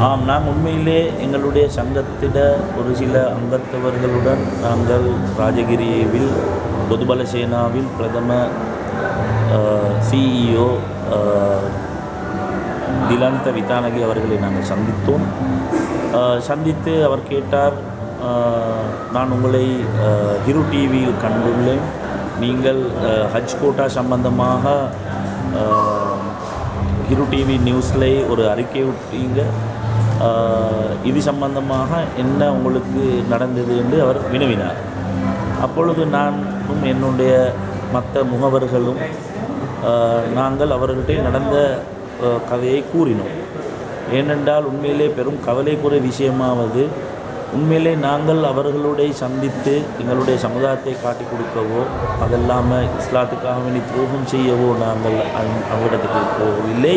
நாம் உண்மையிலே எங்களுடைய சங்கத்திட ஒரு சில அங்கத்தவர்களுடன் நாங்கள் ராஜகிரியவில் பொதுபல சேனாவில் பிரதம CEO திலந்த விதானகி அவர்களை நாங்கள் சந்தித்து அவர் கேட்டார், நான் உங்களை ஹிரு டிவியில் கண்டுள்ளேன், நீங்கள் ஹஜ் கோட்டா சம்பந்தமாக ஹிரு டிவி நியூஸில் ஒரு அறிக்கை விட்டீங்க, இது சம்பந்தமாக என்ன உங்களுக்கு நடந்தது என்று அவர் வினவினார். அப்பொழுது நானும் என்னுடைய மற்ற முகவர்களும் நாங்கள் அவர்கள்ட்ட நடந்த கதையை கூறினோம். ஏனென்றால் உண்மையிலே பெரும் கவலைக்குரிய விஷயமாவது, உண்மையிலே நாங்கள் அவர்களுடைய சந்தித்து எங்களுடைய சமுதாயத்தை காட்டி கொடுக்கவோ அதெல்லாமல் இஸ்லாத்துக்காக வேண்டி துரோகம் செய்யவோ நாங்கள் அவரிடத்துக்கு போகவில்லை.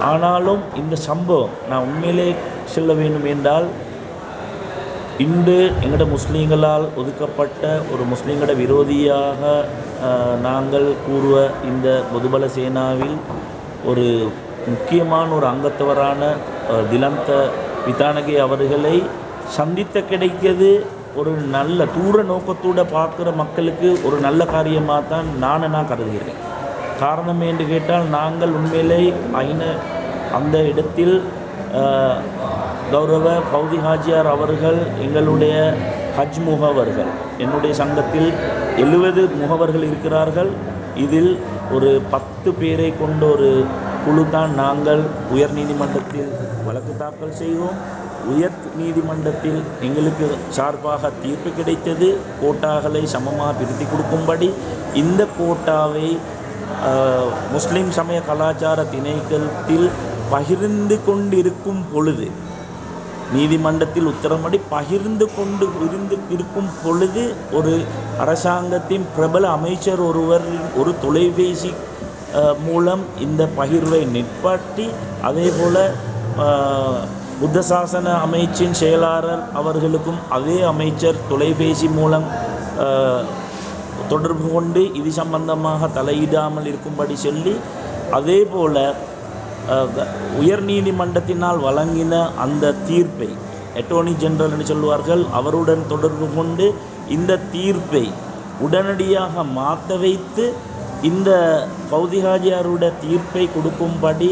ஆனாலும் இந்த சம்பவம் நான் உண்மையிலே சொல்ல வேண்டும் என்றால், இன்று எங்களோட முஸ்லீம்களால் ஒதுக்கப்பட்ட ஒரு முஸ்லீம்களோட விரோதியாக நாங்கள் கூறுவ இந்த பொதுபல சேனாவில் ஒரு முக்கியமான ஒரு அங்கத்தவரான திலந்த விதானகி அவர்களை சந்தித்த கிடைக்கிறது ஒரு நல்ல தூர நோக்கத்தோடு பார்க்குற மக்களுக்கு ஒரு நல்ல காரியமாக தான் நான் கருதுகிறேன். காரணம் என்று கேட்டால், நாங்கள் உண்மையிலே அந்த இடத்தில் கௌரவ ஃபௌதி ஹாஜியார் அவர்கள் எங்களுடைய ஹஜ் முகவர்கள், என்னுடைய சங்கத்தில் 70 முகவர்கள் இருக்கிறார்கள். இதில் ஒரு 10 பேரை கொண்ட ஒரு குழு தான் நாங்கள் உயர் நீதிமன்றத்தில் வழக்கு தாக்கல் செய்தோம். உயர் நீதிமன்றத்தில் எங்களுக்கு சார்பாக தீர்ப்பு கிடைத்தது. கோட்டாக்களை சமமாக பிரித்து கொடுக்கும்படி இந்த கோட்டாவை முஸ்லிம் சமய கலாச்சார திணைக்களத்தில் பகிர்ந்து கொண்டிருக்கும் பொழுது, நீதிமன்றத்தில் உத்தரப்படி பகிர்ந்து கொண்டு இருக்கும் பொழுது, ஒரு அரசாங்கத்தின் பிரபல அமைச்சர் ஒருவர் ஒரு தொலைபேசி மூலம் இந்த பகிர்வை நிற்பாட்டி, அதே போல் புத்த சாசன அமைச்சின் செயலாளர் அவர்களுக்கும் அதே அமைச்சர் தொலைபேசி மூலம் தொடர்பு கொண்டு இது சம்பந்தமாக தலையிடாமல் இருக்கும்படி சொல்லி, அதே போல் உயர் நீதிமன்றத்தினால் வழங்கின அந்த தீர்ப்பை அட்டர்னி ஜெனரல் என்று சொல்வார்கள், அவருடன் தொடர்பு கொண்டு இந்த தீர்ப்பை உடனடியாக மாற்ற வைத்து இந்த ஃபௌதி ஹாஜியாருடைய தீர்ப்பை கொடுக்கும்படி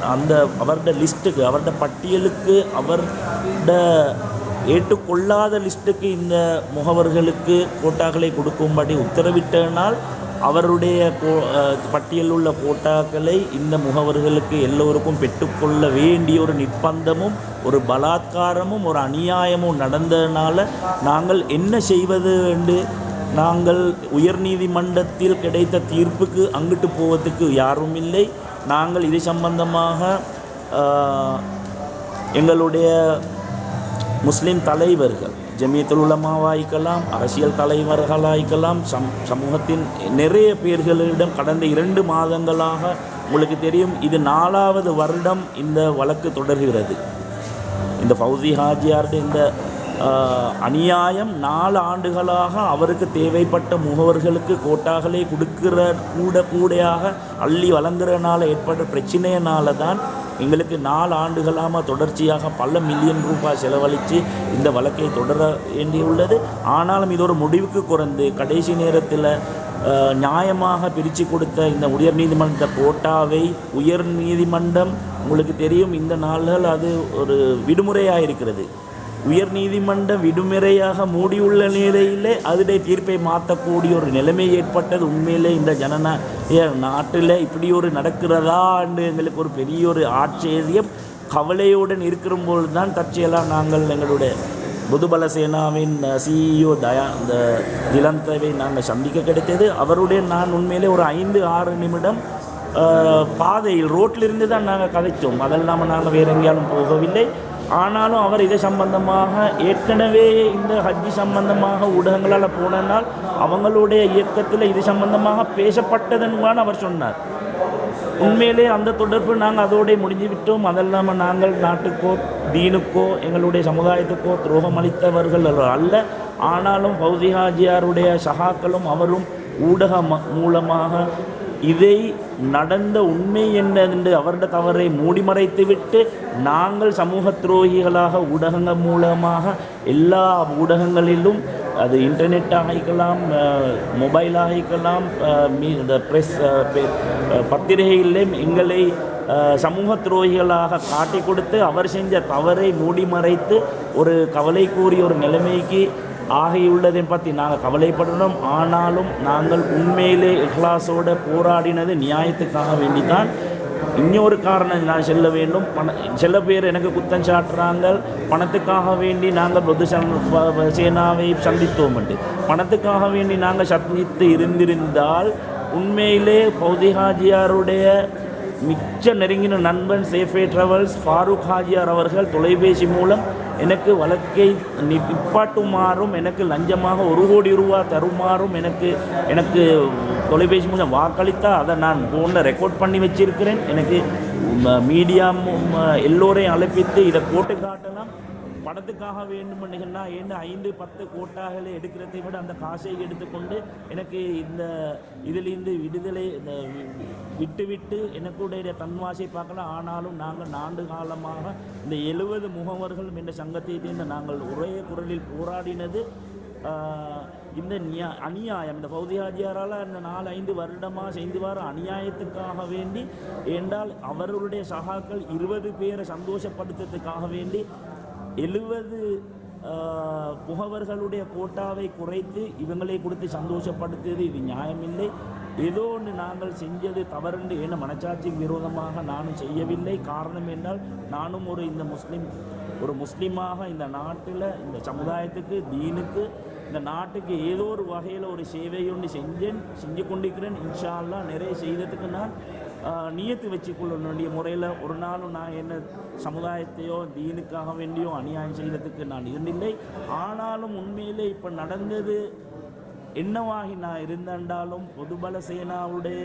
அந்த அவருடைய லிஸ்ட்டுக்கு, அவருடைய பட்டியலுக்கு, அவருடைய ஏற்றுக்கொள்ளாத லிஸ்ட்டுக்கு இந்த முகவர்களுக்கு கோட்டாக்களை கொடுக்கும்படி உத்தரவிட்டனால், அவருடைய பட்டியலில் உள்ள கோட்டாக்களை இந்த முகவர்களுக்கு எல்லோருக்கும் பெற்றுக்கொள்ள வேண்டிய ஒரு நிர்பந்தமும் ஒரு பலாத்காரமும் ஒரு அநியாயமும் நடந்ததுனால நாங்கள் என்ன செய்வது என்று நாங்கள் உயர் நீதிமன்றத்தில் கிடைத்த தீர்ப்புக்கு அங்கிட்டு போவதுக்கு யாரும் இல்லை. நாங்கள் இது சம்பந்தமாக எங்களுடைய முஸ்லிம் தலைவர்கள், ஜமியத்துல் உலமாவாய்க்கலாம், அரசியல் தலைவர்களாய்க்கலாம், சமூகத்தின் நிறைய பேர்களிடம் கடந்த 2 மாதங்களாக, உங்களுக்கு தெரியும், இது 4வது வருடம் இந்த வழக்கு தொடர்கிறது. இந்த ஃபௌதி ஹாஜியாருடைய இந்த அநியாயம் 4 ஆண்டுகளாக அவருக்கு தேவைப்பட்ட முகவர்களுக்கு கோட்டாக்களை கொடுக்கிற கூடையாக அள்ளி வழங்குறதுனால ஏற்பட்ட பிரச்சனையினால தான் எங்களுக்கு 4 ஆண்டுகளாக தொடர்ச்சியாக பல மில்லியன் ரூபாய் செலவழித்து இந்த வழக்கை தொடர வேண்டியுள்ளது. ஆனாலும் இது ஒரு முடிவுக்கு குறைந்து கடைசி நேரத்தில் நியாயமாக பிரித்து கொடுத்த இந்த உயர் நீதிமன்ற கோட்டாவை உயர் நீதிமன்றம், உங்களுக்கு தெரியும், இந்த நாள்கள் அது ஒரு விடுமுறையாக இருக்கிறது. உயர் நீதிமன்றம் விடுமுறையாக மூடியுள்ள நிலையிலே அதனுடைய தீர்ப்பை மாற்றக்கூடிய ஒரு நிலைமை ஏற்பட்டது. உண்மையிலே இந்த ஜனநாயக நாட்டில் இப்படி ஒரு நடக்கிறதா என்று எங்களுக்கு ஒரு பெரிய ஒரு ஆச்சரியம், கவலையுடன் இருக்கிறபோது தான் தற்செயலாக நாங்கள் எங்களுடைய பொதுபல சேனாவின் CEO இந்த திலந்தவை நாங்கள் சந்திக்க கிடைத்தது. அவருடைய நான் உண்மையிலே ஒரு 5-6 நிமிடம் பாதையில் ரோட்டிலிருந்து தான் நாங்கள் கதைத்தோம். அதெல்லாமல் நாங்கள் வேறு எங்கேயாலும் போகவில்லை. ஆனாலும் அவர் இதை சம்பந்தமாக ஏற்கனவே இந்த ஹஜ்ஜி சம்பந்தமாக ஊடகங்களால் போனால் அவங்களுடைய இயக்கத்தில் இது சம்பந்தமாக பேசப்பட்டதுன்னு அவர் சொன்னார். உண்மையிலே அந்த தொடர்பு நாங்கள் அதோடு முடிஞ்சு விட்டோம். அதெல்லாமல் நாங்கள் நாட்டுக்கோ தீனுக்கோ எங்களுடைய சமுதாயத்துக்கோ துரோகம் அளித்தவர்கள் அல்ல. ஆனாலும் ஃபௌதி ஹாஜியாருடைய சகாக்களும் அவரும் ஊடக மூலமாக இதை நடந்த உண்மை என்ன என்று அவருடைய தவறை மூடிமறைத்துவிட்டு நாங்கள் சமூக துரோகிகளாக ஊடகங்கள் மூலமாக எல்லா ஊடகங்களிலும் அது இன்டர்நெட்டாக இருக்கலாம், மொபைலாக இருக்கலாம், இந்த ப்ரெஸ் பத்திரிகைகளிலும் எங்களை சமூக துரோகிகளாக காட்டி கொடுத்து அவர் செஞ்ச தவறை மூடி மறைத்து ஒரு கவலைக்குரிய ஒரு நிலைமைக்கு ஆகியுள்ளதை பற்றி நாங்கள் கவலைப்படணும். ஆனாலும் நாங்கள் உண்மையிலே இஹ்லாஸோடு போராடினது நியாயத்துக்காக வேண்டித்தான். இன்னொரு காரணம் நான் சொல்ல வேண்டும், சில பேர் எனக்கு குத்தம் சாட்டுறாங்க பணத்துக்காக வேண்டி நாங்கள் பொது சேனாவை சந்தித்தோம் என்று. பணத்துக்காக வேண்டி நாங்கள் சந்தித்து இருந்திருந்தால் உண்மையிலே பௌதி ஹாஜியாருடைய மிச்ச நெருங்கின நண்பன் சேஃபே ட்ராவல்ஸ் ஃபாரூக் ஹாஜியார் அவர்கள் தொலைபேசி மூலம் எனக்கு வழக்கை நிப்பாட்டுமாறும் எனக்கு லஞ்சமாக 1 கோடி ரூபா தருமாறும் எனக்கு தொலைபேசி மூலம் வாக்களித்தால் அதை நான் ஃபோனில் ரெக்கார்ட் பண்ணி வச்சிருக்கிறேன். எனக்கு மீடியா எல்லோரையும் அழைப்பித்து இதை போட்டு காட்டலாம். பணத்துக்காக வேண்டுமென்னா 5-10 கோட்டாகளை எடுக்கிறதை விட அந்த காசை எடுத்துக்கொண்டு எனக்கு இந்த இதிலிருந்து விடுதலை விட்டு எனக்குடைய தன்வாசை பார்க்கலாம். ஆனாலும் நாங்கள் 4 காலமாக இந்த 70 முகவர்களும் என்ற சங்கத்தை சேர்ந்த நாங்கள் ஒரே குரலில் போராடினது இந்த அநியாயம், இந்த பௌதி ஹாஜியாரால் இந்த 4-5 வருடமாக செய்து வர அநியாயத்துக்காக வேண்டி, என்றால் அவர்களுடைய சகாக்கள் 20 பேரை சந்தோஷப்படுத்துறதுக்காக வேண்டி 70 முகவர்களுடைய கோட்டாவை குறைத்து இவங்களை கொடுத்து சந்தோஷப்படுத்தியது இது நியாயமில்லை. ஏதோ ஒன்று நாங்கள் செஞ்சது தவறுண்டு என மனச்சாட்சி விரோதமாக நானும் செய்யவில்லை. காரணம் என்றால் நானும் ஒரு முஸ்லீமாக இந்த நாட்டில் இந்த சமுதாயத்துக்கு தீனுக்கு இந்த நாட்டுக்கு ஏதோ ஒரு வகையில் ஒரு சேவை ஒன்று செஞ்சு கொண்டிருக்கிறேன். இன்ஷா அல்லாஹ் நிறைய செய்ததுக்கு நான் நியத்து வச்சுக்கொள்ள வேண்டிய முறையில் ஒரு நாளும் நான் என்ன சமுதாயத்தையோ தீனுக்காக வேண்டியோ அநியாயம் செய்கிறதுக்கு நான் இருந்தில்லை. ஆனாலும் உண்மையிலே இப்போ நடந்தது என்னவாகி நான் இருந்தாலும் பொதுபல சேனாவுடைய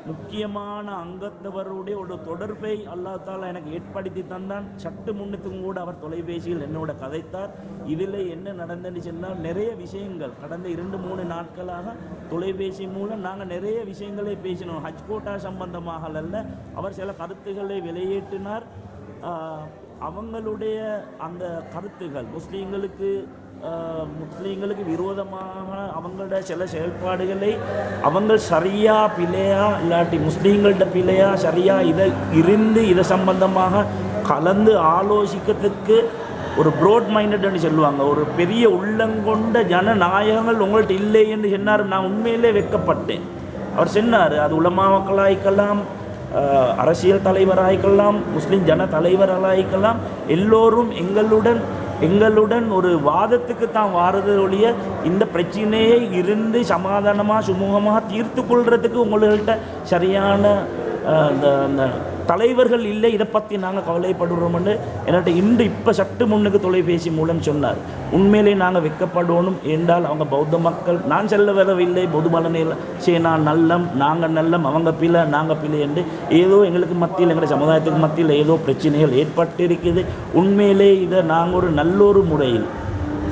முக்கியமான அங்கத்தவருடைய ஒரு தொடர்பை அல்லாஹ் தாலா எனக்கு ஏற்படுத்தி தந்தான். சட்டு முன்னுக்கும் கூட அவர் தொலைபேசியில் என்னோட கதைத்தார். இதில் என்ன நடந்ததுன்னு சொன்னால் நிறைய விஷயங்கள் கடந்த 2-3 நாட்களாக தொலைபேசி மூலம் நாங்கள் நிறைய விஷயங்களை பேசினோம். ஹஜ் கோட்டா சம்பந்தமாக அல்ல, அவர் சில கருத்துக்களை வெளியேற்றினார். அவங்களுடைய அந்த கருத்துகள் முஸ்லீம்களுக்கு விரோதமாக அவங்களோட சில செயல்பாடுகளை அவங்க சரியா பிழையா இல்லாட்டி முஸ்லீம்கள்ட பிழையா சரியா இதை சம்பந்தமாக கலந்து ஆலோசிக்கிறதுக்கு ஒரு ப்ரோட் மைண்டட்னு சொல்லுவாங்க, ஒரு பெரிய உள்ளங்கொண்ட ஜனநாயகங்கள் உங்கள்கிட்ட இல்லை என்று சொன்னார். நான் உண்மையிலே வெட்கப்பட்டேன். அவர் சொன்னார், அது உலமா மக்களாய்க்கலாம், அரசியல் தலைவராய்க்கலாம், முஸ்லீம் ஜன தலைவர்களாய்க்கலாம், எல்லோரும் எங்களுடன் ஒரு வாதத்துக்கு தான் வாரது ஒழிய இந்த பிரச்சனையை இருந்து சமாதானமாக சுமூகமாக தீர்த்து கொள்றதுக்கு உங்கள்கிட்ட சரியான அந்த தலைவர்கள் இல்லை. இதை பற்றி நாங்கள் கவலைப்படுறோம்னு என்கிட்ட இப்போ சட்டு முன்னுக்கு தொலைபேசி மூலம் சொன்னார். உண்மையிலே நாங்கள் வெட்கப்படணும் என்றால் அவங்க பௌத்த மக்கள், நான் செல்ல வரவில்லை பொதுபலனையில் சேனா நல்லம், நாங்கள் நல்லம், அவங்க பிள்ளை நாங்கள் பிள்ளை என்று ஏதோ எங்களுக்கு மத்தியில் எங்கள் சமுதாயத்துக்கு மத்தியில் ஏதோ பிரச்சனைகள் ஏற்பட்டிருக்குது. உண்மையிலே இதை நாங்கள் ஒரு நல்லொரு முறையில்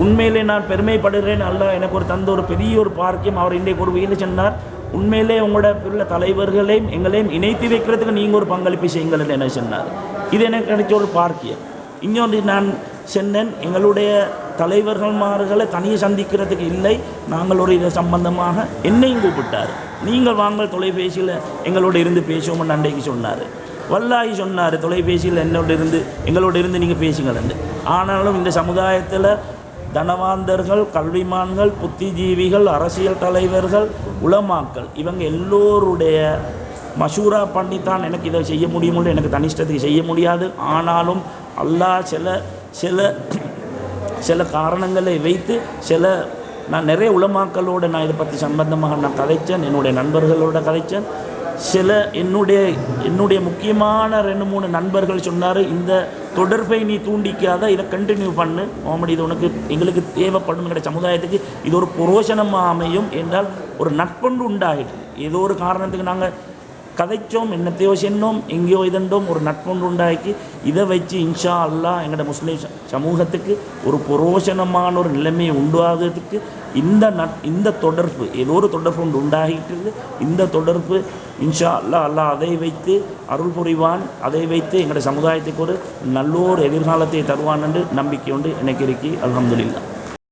உண்மையிலே நான் பெருமைப்படுகிறேன். அல்லாஹ் எனக்கு ஒரு தந்த ஒரு பெரிய ஒரு பாக்கியம். அவர் இன்றைக்கு ஒரு வீடு சொன்னார், உண்மையிலே உங்களோட பிள்ளை தலைவர்களையும் எங்களையும் இணைத்து வைக்கிறதுக்கு நீங்கள் ஒரு பங்களிப்பு செய்யுங்கள் என்ன சொன்னார். இது எனக்கு கிடைச்ச ஒரு பாக்கியம். இன்னொன்று நான் சொன்னேன், எங்களுடைய தலைவர்கள்மார்களை தனியை சந்திக்கிறதுக்கு இல்லை, நாங்கள் ஒரு இதை சம்பந்தமாக என்னையும் கூப்பிட்டார். நீங்கள் வாங்கள் தொலைபேசியில் எங்களோட இருந்து பேசுவோம்னு அன்றைக்கு சொன்னார். வல்லாகி சொன்னார், தொலைபேசியில் எங்களோட இருந்து நீங்கள் பேசுங்கள். ஆனாலும் இந்த சமுதாயத்தில் தனவாந்தர்கள், கல்விமான்கள், புத்திஜீவிகள், அரசியல் தலைவர்கள், உலமாக்கள் இவங்க எல்லோருடைய மஷூரா பண்ணித்தான் எனக்கு இதை செய்ய முடியுமோ, எனக்கு தனிஷ்டத்துக்கு செய்ய முடியாது. ஆனாலும் அல்லாஹ் சில காரணங்களை வைத்து நான் நிறைய உலமாக்களோடு நான் இதை பற்றி சம்பந்தமாக நான் கதைச்சேன், என்னுடைய நண்பர்களோட கதைச்சேன். என்னுடைய முக்கியமான 2-3 நண்பர்கள் சொன்னார், இந்த தொடர்பை நீ தூண்டிக்காத, இதை கண்டினியூ பண்ணு முகமது, இது எங்களுக்கு தேவைப்படும், எங்களுடைய சமுதாயத்துக்கு இது ஒரு புரோஷனமாக அமையும் என்றால் ஒரு நட்பொண்டு உண்டாகிட்டு. ஏதோ ஒரு காரணத்துக்கு நாங்கள் கதைச்சோம், என்னத்தையோ சென்னோம், எங்கேயோ இதண்டோம், ஒரு நட்பொன்று உண்டாக்கி இதை வச்சு இன்ஷா அல்லாஹ் எங்களோட முஸ்லீம் சமூகத்துக்கு ஒரு புரோஷனமான ஒரு நிலைமையை உண்டாகிறதுக்கு இந்த தொடர்பு ஏதோ ஒரு தொடர்பு ஒன்று உண்டாகிட்டு இந்த தொடர்பு இன்ஷா அல்லாஹ் அல்லாஹ் அதை வைத்து அருள் புரிவான், அதை வைத்து எங்களோட சமுதாயத்துக்கு ஒரு நல்ல ஒரு எதிர்காலத்தை தருவான் என்று நம்பிக்கை உண்டு எனக்கு இருக்கு. அல்ஹம்துலில்லாஹ்.